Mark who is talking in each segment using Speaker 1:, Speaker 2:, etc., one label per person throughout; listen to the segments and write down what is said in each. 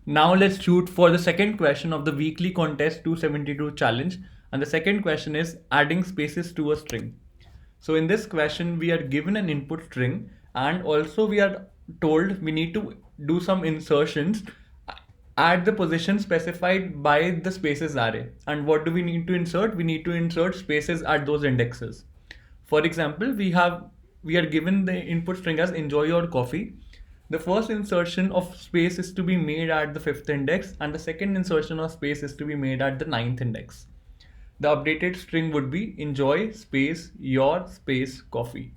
Speaker 1: Now let's shoot for the second question of the weekly contest 272 challenge. And the second question is adding spaces to a string. So in this question, we are given an input string and also we are told we need to do some insertions at the position specified by the spaces array. And what do we need to insert? We need to insert spaces at those indexes. For example, we are given the input string as enjoy your coffee. The first insertion of space is to be made at the fifth index and the second insertion of space is to be made at the ninth index. The updated string would be enjoy space your space coffee.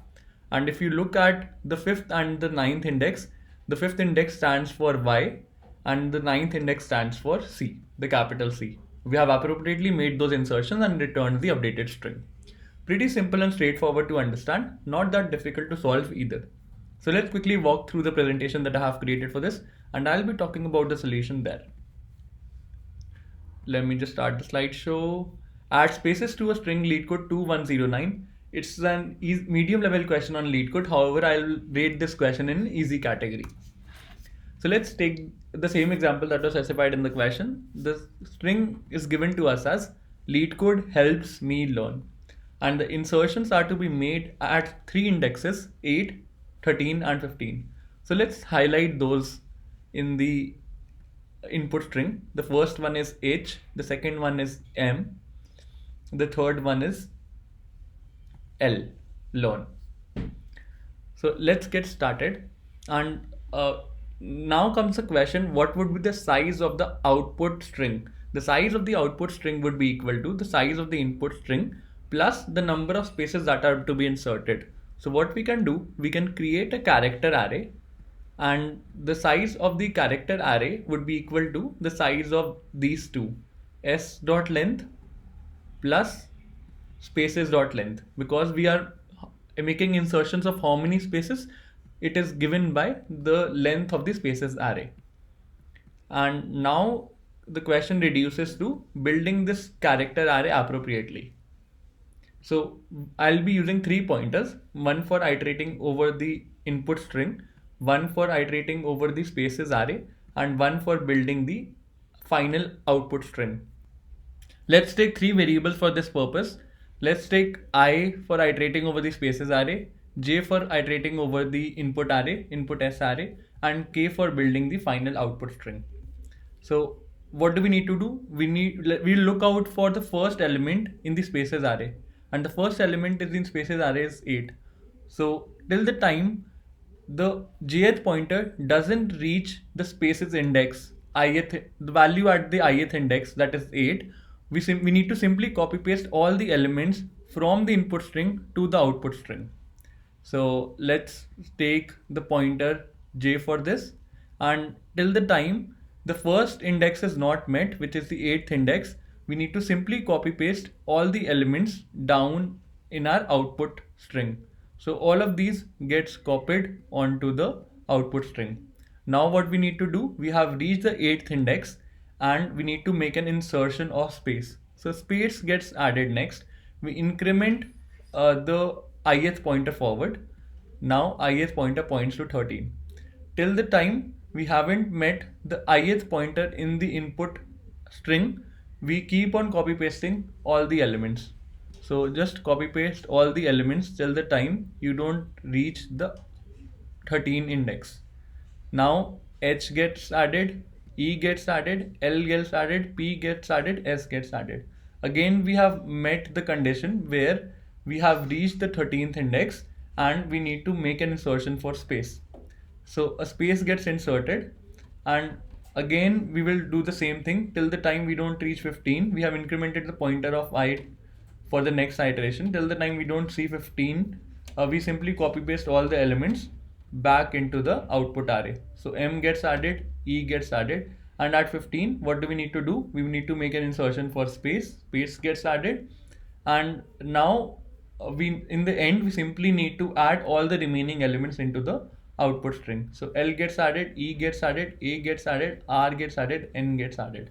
Speaker 1: And if you look at the fifth and the ninth index, the fifth index stands for Y and the ninth index stands for C, the capital C. We have appropriately made those insertions and returned the updated string. Pretty simple and straightforward to understand, not that difficult to solve either. So let's quickly walk through the presentation that I have created for this, and I'll be talking about the solution there. Let me just start the slideshow. Add spaces to a string LeetCode 2109. It's an medium level question on LeetCode. However, I'll rate this question in easy category. So let's take the same example that was specified in the question. The string is given to us as LeetCode helps me learn. And the insertions are to be made at three indexes 8, 13 and 15. So let's highlight those in the input string. The first one is H, the second one is M, the third one is L, learn. So let's get started. And now comes the question, what would be the size of the output string? The size of the output string would be equal to the size of the input string plus the number of spaces that are to be inserted. So what we can do, we can create a character array and the size of the character array would be equal to the size of these two, s.length plus spaces.length, because we are making insertions of how many spaces, it is given by the length of the spaces array. And now the question reduces to building this character array appropriately. So I'll be using three pointers, one for iterating over the input string, one for iterating over the spaces array, and one for building the final output string. Let's take three variables for this purpose. Let's take I for iterating over the spaces array, J for iterating over the input array, input S array, and K for building the final output string. So what do we need to do? We look out for the first element in the spaces array, and the first element is in spaces array is 8. So till the time the jth pointer doesn't reach the spaces index, ith, the value at the ith index, that is 8, we need to simply copy paste all the elements from the input string to the output string. So let's take the pointer j for this, and till the time the first index is not met, which is the 8th index, we need to simply copy paste all the elements down in our output string. So all of these gets copied onto the output string. Now what we need to do, we have reached the 8th index and we need to make an insertion of space. So space gets added next. We increment the ith pointer forward. Now ith pointer points to 13. Till the time we haven't met the ith pointer in the input string, we keep on copy pasting all the elements. So just copy paste all the elements till the time you don't reach the 13 index. Now H gets added, E gets added, L gets added, P gets added, S gets added. Again we have met the condition where we have reached the 13th index and we need to make an insertion for space. So a space gets inserted, and again we will do the same thing till the time we don't reach 15. We have incremented the pointer of I for the next iteration. Till the time we don't see 15, we simply copy paste all the elements back into the output array. So M gets added, E gets added, and at 15 what do we need to do? We need to make an insertion for space. Space gets added, and now we in the end we simply need to add all the remaining elements into the output string. So L gets added, E gets added, A gets added, R gets added, N gets added.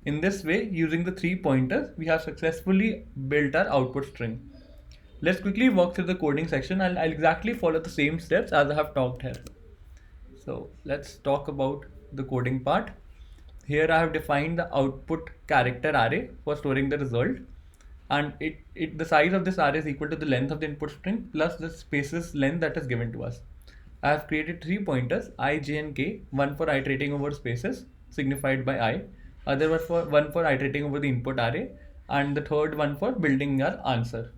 Speaker 1: In this way, using the three pointers, we have successfully built our output string. Let's quickly walk through the coding section. I'll exactly follow the same steps as I have talked here. So let's talk about the coding part. Here I have defined the output character array for storing the result, and the size of this array is equal to the length of the input string plus the spaces length that is given to us. I have created 3 pointers I, j and k, one for iterating over spaces signified by I, other one for iterating over the input array, and the third one for building our answer.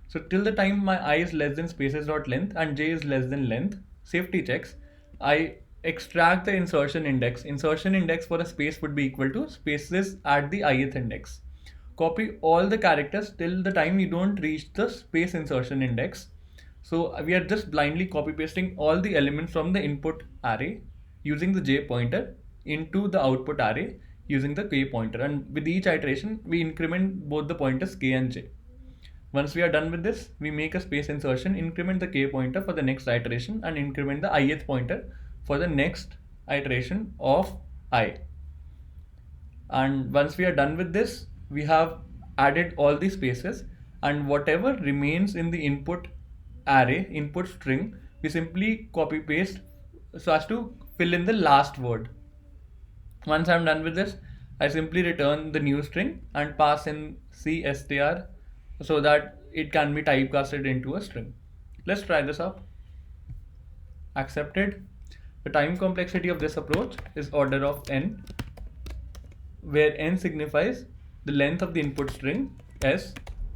Speaker 1: So till the time my I is less than spaces dot length and j is less than length, safety checks, I extract the insertion index. Insertion index for a space would be equal to spaces at the ith index. Copy all the characters till the time you don't reach the space insertion index. So we are just blindly copy pasting all the elements from the input array using the j pointer into the output array using the k pointer, and with each iteration we increment both the pointers k and j. Once we are done with this, we make a space insertion, increment the k pointer for the next iteration, and increment the ith pointer for the next iteration of I. And once we are done with this, we have added all the spaces, and whatever remains in the input array, input string, we simply copy paste so as to fill in the last word. Once I'm done with this, I simply return the new string and pass in cstr so that it can be typecasted into a string. Let's try this out. Accepted. The time complexity of this approach is order of n, where n signifies the length of the input string s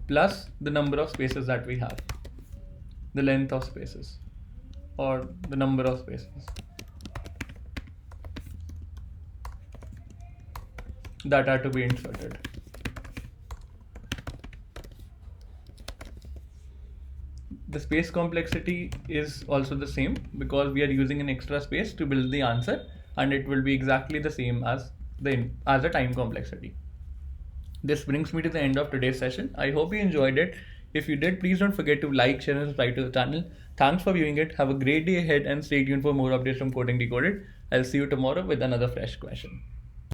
Speaker 1: plus the number of spaces that we have, the length of spaces or the number of spaces that are to be inserted. The space complexity is also the same because we are using an extra space to build the answer, and it will be exactly the same as the time complexity. This brings me to the end of today's session. I hope you enjoyed it. If you did, please don't forget to like, share and subscribe to the channel. Thanks for viewing it. Have a great day ahead and stay tuned for more updates from Coding Decoded. I'll see you tomorrow with another fresh question.